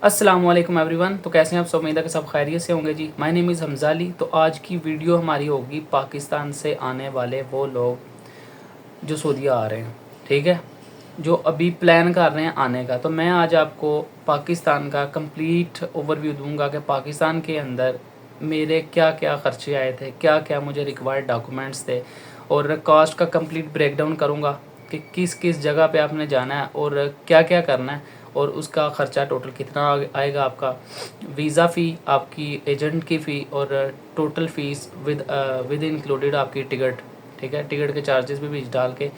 अस्सलाम वालेकुम एवरीवन। तो कैसे हैं आप सब? उम्मीद है कि सब खैरियत से होंगे जी। My name is Hamza Ali. तो आज की वीडियो हमारी होगी पाकिस्तान से आने वाले वो लोग जो सऊदीया आ रहे हैं, ठीक है, जो अभी प्लान कर रहे हैं आने का। तो मैं आज आपको पाकिस्तान का कंप्लीट ओवरव्यू दूंगा कि पाकिस्तान के अंदर मेरे क्या क्या ख़र्चे आए थे, क्या क्या मुझे रिक्वायर्ड डॉक्यूमेंट्स थे, और कॉस्ट का कंप्लीट ब्रेकडाउन करूँगा कि किस किस जगह पे आपने जाना है और क्या क्या करना है, और उसका ख़र्चा टोटल कितना आएगा आपका, वीज़ा फ़ी, आपकी एजेंट की फ़ी, और टोटल फ़ीस विद इंक्लूडेड आपकी टिकट, ठीक है, टिकट के चार्जेस भी बीच डाल के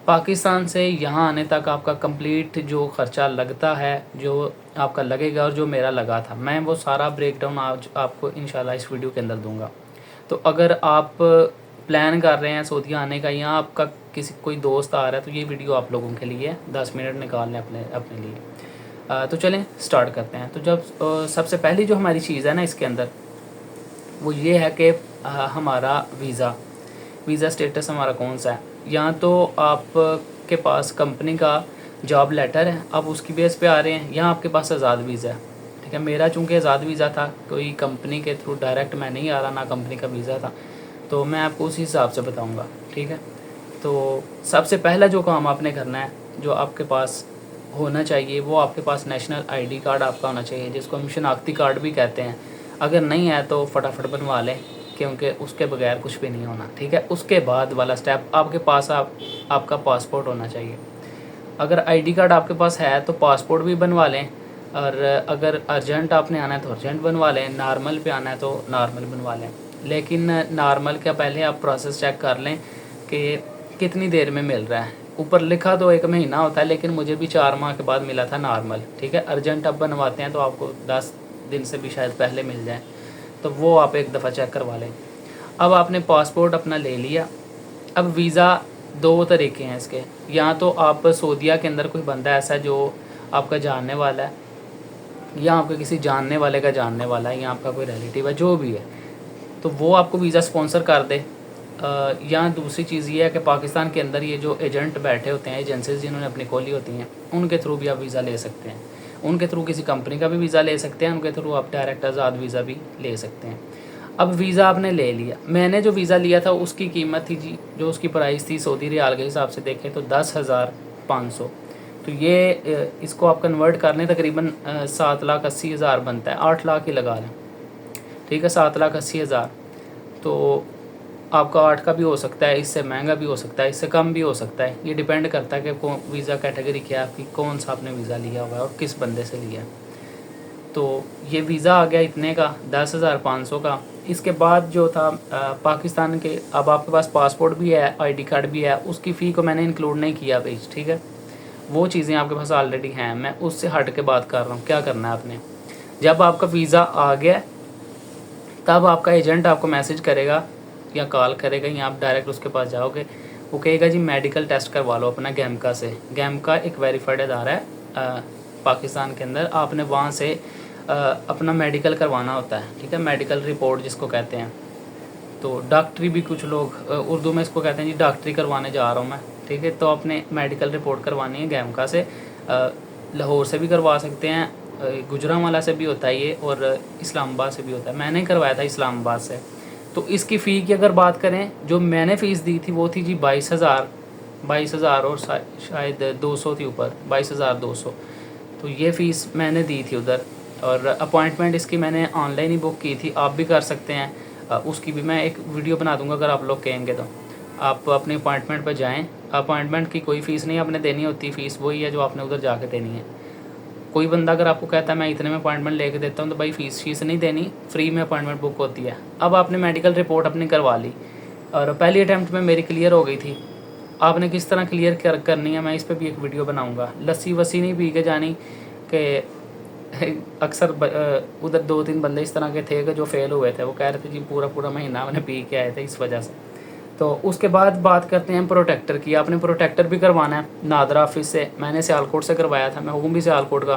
पाकिस्तान से यहाँ आने तक आपका कंप्लीट जो ख़र्चा लगता है, जो आपका लगेगा और जो मेरा लगा था, मैं वो सारा ब्रेकडाउन आज आपको इंशाल्लाह इस वीडियो के अंदर दूंगा। तो अगर आप प्लान कर रहे हैं सऊदीया आने का, या आपका किसी कोई दोस्त आ रहा है, तो ये वीडियो आप लोगों के लिए 10 मिनट निकाल लें अपने अपने लिए। तो चलें स्टार्ट करते हैं। तो जब सबसे पहली जो हमारी चीज़ है ना इसके अंदर, वो ये है कि हमारा वीज़ा स्टेटस हमारा कौन सा है। या तो आपके पास कंपनी का जॉब लेटर है, आप उसकी बेस पे आ रहे हैं, या आपके पास आज़ाद वीज़ा है, ठीक है। मेरा चूँकि आज़ाद वीज़ा था, कोई कंपनी के थ्रू डायरेक्ट मैं नहीं आ रहा, ना कंपनी का वीज़ा था, तो मैं आपको उसी हिसाब से बताऊँगा, ठीक है। तो सबसे पहला जो काम आपने करना है, जो आपके पास होना चाहिए, वो आपके पास नेशनल आईडी कार्ड आपका होना चाहिए, जिसको हम शनाख्ती कार्ड भी कहते हैं। अगर नहीं है तो फटाफट बनवा लें, क्योंकि उसके बगैर कुछ भी नहीं होना, ठीक है। उसके बाद वाला स्टेप, आपके पास आपका पासपोर्ट होना चाहिए। अगर आईडी कार्ड आपके पास है तो पासपोर्ट भी बनवा लें, और अगर अर्जेंट आपने आना है तो अर्जेंट बनवा लें, नॉर्मल पे आना है तो नॉर्मल बनवा लें। लेकिन नॉर्मल का पहले आप प्रोसेस चेक कर लें कि कितनी देर में मिल रहा है। ऊपर लिखा तो 1 महीना होता है, लेकिन मुझे भी 4 माह के बाद मिला था नॉर्मल, ठीक है। अर्जेंट आप बनवाते हैं तो आपको 10 दिन से भी शायद पहले मिल जाए, तो वो आप एक दफ़ा चेक करवा लें। अब आपने पासपोर्ट अपना ले लिया। अब वीज़ा 2 तरीके हैं इसके। या तो आप सऊदीया के अंदर कोई बंदा ऐसा है जो आपका जानने वाला है, या आपके किसी जानने वाले का जानने वाला है, या आपका कोई रिलेटिव है, जो भी है, तो वो आपको वीज़ा स्पॉन्सर कर दे। या दूसरी चीज़ ये है कि पाकिस्तान के अंदर ये जो एजेंट बैठे होते हैं, एजेंसीज जिन्होंने अपनी खोली होती हैं, उनके थ्रू भी आप वीज़ा ले सकते हैं। उनके थ्रू किसी कंपनी का भी वीज़ा ले सकते हैं, उनके थ्रू आप डायरेक्ट आज़ाद वीज़ा भी ले सकते हैं। अब वीज़ा आपने ले लिया। मैंने जो वीज़ा लिया था उसकी कीमत थी जी, जो उसकी प्राइस थी सऊदी रियाल के हिसाब से देखें तो 10,500। तो ये इसको आप कन्वर्ट कर लें, तकरीबन 7,80,000 बनता है, 8 लाख ही लगा लें, ठीक है, 7,80,000। तो आपका 8 का भी हो सकता है, इससे महंगा भी हो सकता है, इससे कम भी हो सकता है। ये डिपेंड करता है कि कौन वीज़ा कैटेगरी क्या है आपकी, कौन सा आपने वीज़ा लिया हुआ है और किस बंदे से लिया है। तो ये वीज़ा आ गया इतने का, 10,500 का। इसके बाद जो था पाकिस्तान के, अब आपके पास पासपोर्ट भी है, आईडी कार्ड भी है, उसकी फ़ी को मैंने इंक्लूड नहीं किया पेज, ठीक है। वो चीज़ें आपके पास ऑलरेडी हैं, मैं उससे हट के बात कर रहा हूँ। क्या करना है आपने, जब आपका वीज़ा आ गया तब आपका एजेंट आपको मैसेज करेगा या कॉल करेगा, या आप डायरेक्ट उसके पास जाओगे। वो कहेगा जी मेडिकल टेस्ट करवा लो अपना गैमका से। गैमका एक वेरीफाइड अदारा है पाकिस्तान के अंदर। आपने वहाँ से अपना मेडिकल करवाना होता है, ठीक है, मेडिकल रिपोर्ट जिसको कहते हैं। तो डॉक्टरी भी कुछ लोग उर्दू में इसको कहते हैं जी, डॉक्टरी करवाने जा रहा हूँ मैं, ठीक है। तो आपने मेडिकल रिपोर्ट करवानी है गैमका से। लाहौर से भी करवा सकते हैं, गुजरांवाला से भी होता है ये, और इस्लामाबाद से भी होता है। मैंने करवाया था इस्लामाबाद से। तो इसकी फ़ी की अगर बात करें, जो मैंने फ़ीस दी थी वो थी जी 22,000 और शायद 200 थी ऊपर, 22,200। तो ये फ़ीस मैंने दी थी उधर। और अपॉइंटमेंट इसकी मैंने ऑनलाइन ही बुक की थी, आप भी कर सकते हैं। उसकी भी मैं एक वीडियो बना दूंगा अगर आप लोग कहेंगे तो। आप अपने अपॉइंटमेंट पर जाएँ। अपॉइंटमेंट की कोई फ़ीस नहीं आपने देनी होती, फ़ीस वही है जो आपने उधर जाके देनी है। कोई बंदा अगर आपको कहता है मैं इतने में अपॉइंटमेंट लेके देता हूँ, तो भाई फ़ीस नहीं देनी, फ्री में अपॉइंटमेंट बुक होती है। अब आपने मेडिकल रिपोर्ट अपनी करवा ली, और पहली अटैम्प्ट में मेरी क्लियर हो गई थी। आपने किस तरह क्लियर करनी है, मैं इस पर भी एक वीडियो बनाऊँगा। लस्सी वस्सी नहीं पी के जानी कि अक्सर उधर 2-3 बंदे इस तरह के थे कि जो फेल हुए थे, वो कह रहे थे जी पूरा पूरा महीना मैंने पी के आए थे इस वजह से। तो उसके बाद बात करते हैं प्रोटेक्टर की। आपने प्रोटेक्टर भी करवाना है नादरा ऑफिस से। मैंने सियालकोट से करवाया था, मैं हूँ भी सियालकोट का,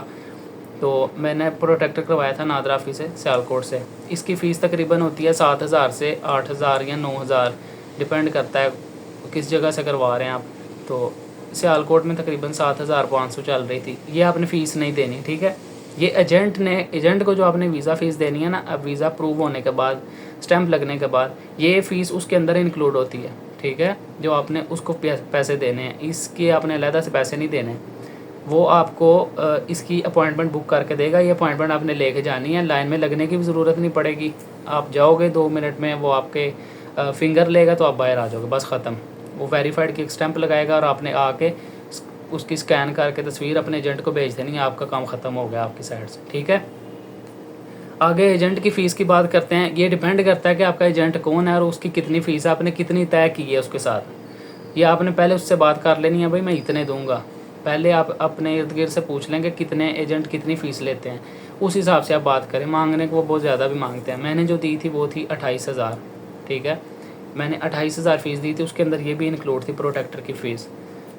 तो मैंने प्रोटेक्टर करवाया था नादरा ऑफिस से, सियालकोट से। इसकी फ़ीस तकरीबन होती है 7,000 से 8,000 या 9,000, डिपेंड करता है किस जगह से करवा रहे हैं आप। तो सियालकोट में तकरीबन 7,500 चल रही थी। ये आपने फ़ीस नहीं देनी, ठीक है। ये एजेंट को जो आपने वीज़ा फ़ीस देनी है ना, अब वीज़ा अप्रूव होने के बाद, स्टैंप लगने के बाद, ये फ़ीस उसके अंदर इंक्लूड होती है, ठीक है। जो आपने उसको पैसे देने हैं, इसके आपने अलग से पैसे नहीं देने। वो आपको इसकी अपॉइंटमेंट बुक करके देगा। ये अपॉइंटमेंट आपने लेके जानी है, लाइन में लगने की भी ज़रूरत नहीं पड़ेगी। आप जाओगे 2 मिनट में, वो आपके फिंगर लेगा तो आप बाहर आ जाओगे, बस ख़त्म। वो वेरीफाइड की एक स्टैंप लगाएगा और आपने आके उसकी स्कैन करके तस्वीर अपने एजेंट को भेज देनी है, आपका काम ख़त्म हो गया आपकी साइड से, ठीक है। आगे एजेंट की फ़ीस की बात करते हैं। ये डिपेंड करता है कि आपका एजेंट कौन है और उसकी कितनी फ़ीस है, आपने कितनी तय की है उसके साथ। ये आपने पहले उससे बात कर लेनी है, भाई मैं इतने दूंगा। पहले आप अपने इर्द गिर्द से पूछ लेंगे कितने एजेंट कितनी फ़ीस लेते हैं, उस हिसाब से आप बात करें। मांगने को वो बहुत ज़्यादा भी मांगते हैं। मैंने जो दी थी वो थी 28,000, ठीक है। मैंने 28,000 फ़ीस दी थी, उसके अंदर ये भी इंक्लूड थी प्रोटेक्टर की फ़ीस।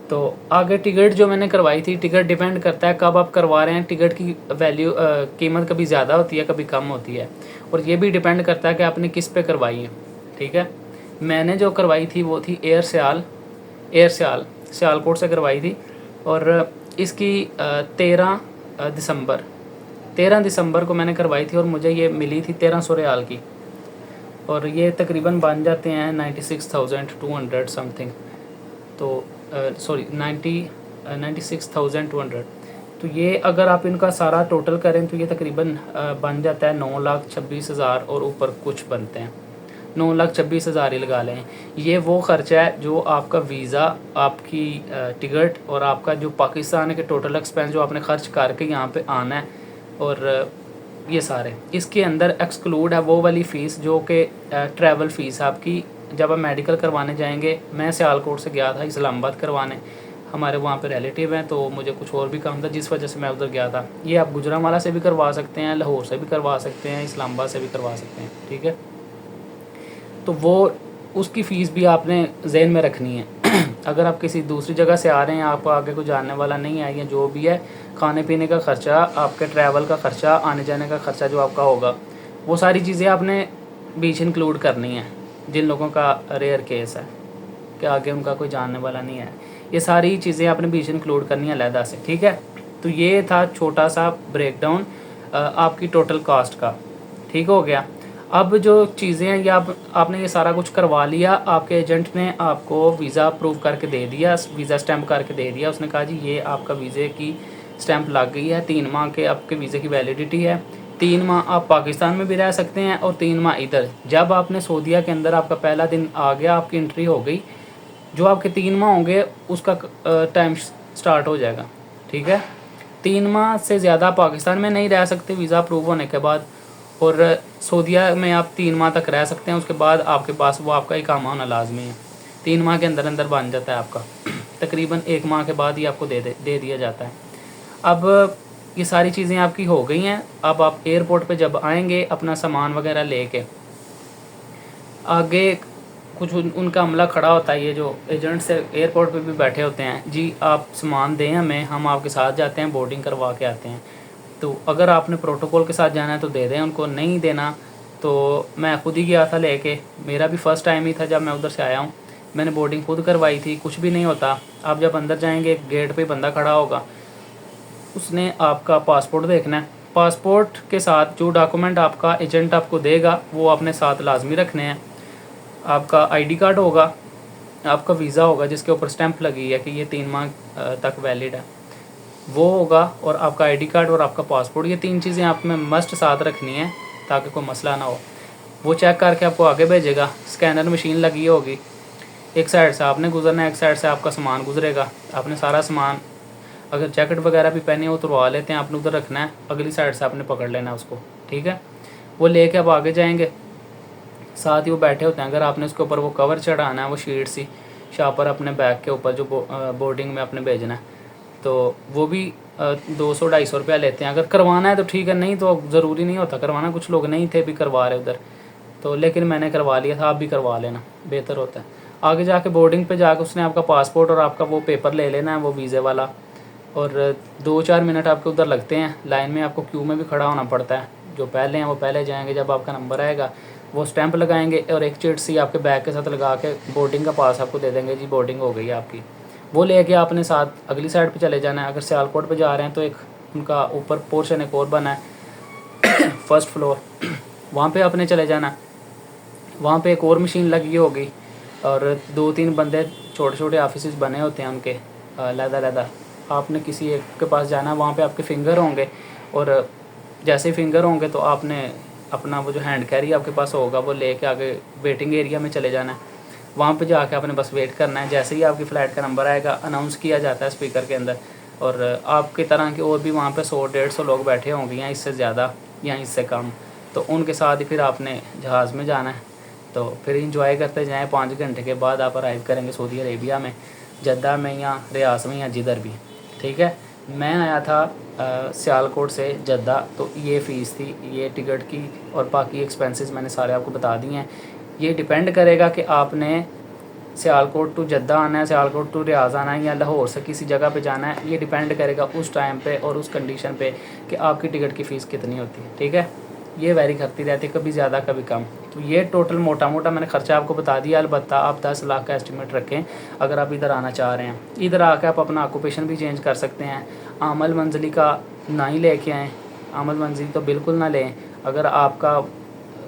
तो आगे टिकट जो मैंने करवाई थी, टिकट डिपेंड करता है कब आप करवा रहे हैं। टिकट की वैल्यू कीमत कभी ज़्यादा होती है, कभी कम होती है, और ये भी डिपेंड करता है कि आपने किस पे करवाई है, ठीक है। मैंने जो करवाई थी वो थी एयर सियालकोट से करवाई थी, और इसकी 13 दिसंबर को मैंने करवाई थी, और मुझे ये मिली थी 1300 रियाल की, और ये तकरीबन बन जाते हैं 96,200 समथिंग। तो सॉरी 96,200। तो ये अगर आप इनका सारा टोटल करें तो ये तकरीबन बन जाता है 9,26,000 और ऊपर कुछ बनते हैं, 9,26,000 ही लगा लें। ये वो ख़र्चा है जो आपका वीज़ा, आपकी टिकट और आपका जो पाकिस्तान के टोटल एक्सपेंस जो आपने ख़र्च करके यहाँ पे आना है, और ये सारे इसके अंदर एक्सक्लूड है वो वाली फ़ीस जो कि ट्रैवल फ़ीस आपकी। जब आप मेडिकल करवाने जाएंगे, मैं सियालकोट से गया था इस्लामाबाद करवाने, हमारे वहाँ पे रिलेटिव हैं, तो मुझे कुछ और भी काम था जिस वजह से मैं उधर गया था। ये आप गुजरांवाला से भी करवा सकते हैं, लाहौर से भी करवा सकते हैं, इस्लामाबाद से भी करवा सकते हैं, ठीक है। तो वो उसकी फ़ीस भी आपने जहन में रखनी है। अगर आप किसी दूसरी जगह से आ रहे हैं, आपको आगे कोई जानने वाला नहीं है, या जो भी है, खाने पीने का ख़र्चा, आपके ट्रैवल का ख़र्चा, आने जाने का ख़र्चा जो आपका होगा, वो सारी चीज़ें आपने बीच इंक्लूड करनी है। जिन लोगों का रेयर केस है कि आगे उनका कोई जानने वाला नहीं है, ये सारी चीज़ें आपने बीच इंक्लूड करनी है अलहदा से, ठीक है। तो ये था छोटा सा ब्रेकडाउन आपकी टोटल कास्ट का, ठीक हो गया। अब जो चीज़ें हैं, ये आपने ये सारा कुछ करवा लिया, आपके एजेंट ने आपको वीज़ा अप्रूव करके दे दिया, वीज़ा स्टैंप करके दे दिया। उसने कहा जी ये आपका वीज़े की स्टैंप लग गई है, 3 माह के आपके वीज़े की वैलिडिटी है, 3 माह आप पाकिस्तान में भी रह सकते हैं और 3 माह इधर। जब आपने सऊदीया के अंदर आपका पहला दिन आ गया, आपकी एंट्री हो गई, जो आपके 3 माह होंगे उसका टाइम स्टार्ट हो जाएगा, ठीक है। 3 माह से ज़्यादा पाकिस्तान में नहीं रह सकते वीज़ा अप्रूव होने के बाद, और सऊदीया में आप 3 माह तक रह सकते हैं। उसके बाद आपके पास वो आपका इकामा होना लाजमी है, 3 माह के अंदर अंदर बन जाता है आपका। तकरीबन 1 माह के बाद ही आपको दे दिया जाता है। अब ये सारी चीज़ें आपकी हो गई हैं। अब आप एयरपोर्ट पे जब आएंगे, अपना सामान वगैरह लेके, आगे कुछ उनका अमला खड़ा होता है, ये जो एजेंट से एयरपोर्ट पे भी बैठे होते हैं, जी आप सामान दें हमें, हम आपके साथ जाते हैं, बोर्डिंग करवा के आते हैं। तो अगर आपने प्रोटोकॉल के साथ जाना है तो दे दें, उनको नहीं देना तो मैं खुद ही गया था लेके, मेरा भी फ़र्स्ट टाइम ही था जब मैं उधर से आया हूँ। मैंने बोर्डिंग खुद करवाई थी, कुछ भी नहीं होता। आप जब अंदर जाएंगे, गेट पे बंदा खड़ा होगा, उसने आपका पासपोर्ट देखना है। पासपोर्ट के साथ जो डॉक्यूमेंट आपका एजेंट आपको देगा वो अपने साथ लाजमी रखने हैं। आपका आईडी कार्ड होगा, आपका वीज़ा होगा जिसके ऊपर स्टैंप लगी है कि ये 3 माह तक वैलिड है, वो होगा, और आपका आईडी कार्ड और आपका पासपोर्ट, ये 3 चीज़ें आप में मस्ट साथ रखनी है ताकि कोई मसला ना हो। वो चेक करके आपको आगे भेजेगा। स्कैनर मशीन लगी होगी, एक साइड से आपने गुजरना है, एक साइड से आपका सामान गुजरेगा। आपने सारा सामान, अगर जैकेट वगैरह भी पहने हो उतरवा लेते हैं, आपने उधर रखना है, अगली साइड से आपने पकड़ लेना है उसको, ठीक है। वो लेके आप आगे जाएंगे, साथ ही वो बैठे होते हैं। अगर आपने उसके ऊपर वो कवर चढ़ाना है, वो शीट सी शापर अपने बैग के ऊपर जो बोर्डिंग में आपने भेजना है, तो वो भी 200-250 रुपया लेते हैं। अगर करवाना है तो ठीक है, नहीं तो ज़रूरी नहीं होता करवाना। कुछ लोग नहीं थे भी करवा रहे उधर, तो लेकिन मैंने करवा लिया था, आप भी करवा लेना, बेहतर होता है। आगे जाके बोर्डिंग पे जाके उसने आपका पासपोर्ट और आपका वो पेपर ले लेना है, वो वीज़े वाला, और 2-4 मिनट आपके उधर लगते हैं। लाइन में आपको क्यू में भी खड़ा होना पड़ता है। जो पहले हैं वो पहले जाएंगे, जब आपका नंबर आएगा वो स्टैंप लगाएंगे और एक चिट सी आपके बैग के साथ लगा के बोर्डिंग का पास आपको दे देंगे, जी बोर्डिंग हो गई है आपकी। वो लेके आपने साथ अगली साइड पे चले जाना है। अगर सियालकोट पे जा रहे हैं तो एक उनका ऊपर पोर्शन एक और बना है फर्स्ट फ्लोर, वहाँ पे आपने चले जाना। वहाँ पे एक और मशीन लगी होगी और 2-3 बंदे छोटे छोटे ऑफिस बने होते हैं उनके लहदा। आपने किसी एक के पास जाना, वहाँ पे आपके फिंगर होंगे और जैसे ही फिंगर होंगे तो आपने अपना वो जो हैंड कैरी आपके पास होगा वो लेके आगे वेटिंग एरिया में चले जाना है। वहाँ पे जाके आपने बस वेट करना है। जैसे ही आपकी फ़्लाइट का नंबर आएगा अनाउंस किया जाता है स्पीकर के अंदर, और आपकी तरह के और भी वहाँ पे 100-150 लोग बैठे होंगे या इससे ज़्यादा या इससे कम, तो उनके साथ ही फिर आपने जहाज़ में जाना है। तो फिर इंजॉय करते जाएँ। 5 घंटे के बाद आप अराइव करेंगे सऊदी अरेबिया में, जद्दा में या रियास में या जिधर भी, ठीक है। मैं आया था सियालकोट से जद्दा, तो ये फ़ीस थी, ये टिकट की और बाकी एक्सपेंसेस मैंने सारे आपको बता दिए हैं। ये डिपेंड करेगा कि आपने सियालकोट टू जद्दा आना है, सियालकोट टू रियाज आना है या लाहौर से किसी जगह पे जाना है। ये डिपेंड करेगा उस टाइम पे और उस कंडीशन पे कि आपकी टिकट की फ़ीस कितनी होती है, ठीक है। ये वैरी करती रहती है, कभी ज़्यादा कभी कम। तो ये टोटल मोटा मोटा मैंने खर्चा आपको बता दिया। अलबत्ता आप 10 लाख का एस्टिमेट रखें अगर आप इधर आना चाह रहे हैं। इधर आकर आप अपना ऑक्यूपेशन भी चेंज कर सकते हैं। आमल मंजली का ना ही लेके आएँ, आमल मंजली तो बिल्कुल ना लें। अगर आपका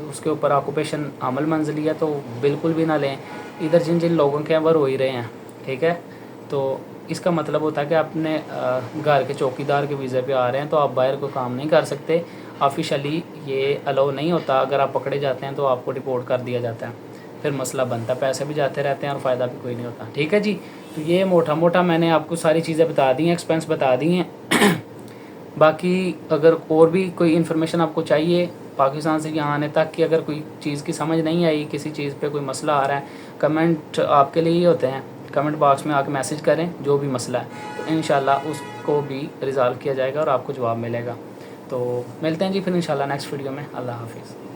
उसके ऊपर ऑक्यूपेशन आमल मंजली है तो बिल्कुल भी ना लें। इधर जिन जिन लोगों के वो रो ही रहे हैं, ठीक है। तो इसका मतलब होता है कि आपने घर के चौकीदार के वीज़े पे आ रहे हैं तो आप बाहर कोई काम नहीं कर सकते। ऑफिशियली ये अलाउ नहीं होता। अगर आप पकड़े जाते हैं तो आपको रिपोर्ट कर दिया जाता है, फिर मसला बनता है, पैसे भी जाते रहते हैं और फ़ायदा भी कोई नहीं होता, ठीक है जी। तो ये मोटा मोटा मैंने आपको सारी चीज़ें बता दी हैं, एक्सपेंस बता दी हैं। बाकी अगर और भी कोई इन्फॉर्मेशन आपको चाहिए पाकिस्तान से यहाँ आने तक की, अगर कोई चीज़ की समझ नहीं आई, किसी चीज़ पे कोई मसला आ रहा है, कमेंट आपके लिए ही होते हैं। कमेंट बॉक्स में आके मैसेज करें जो भी मसला है, तो इंशाल्लाह उसको भी रिज़ॉल्व किया जाएगा और आपको जवाब मिलेगा। तो मिलते हैं जी फिर इंशाल्लाह नेक्स्ट वीडियो में। अल्लाह हाफिज़।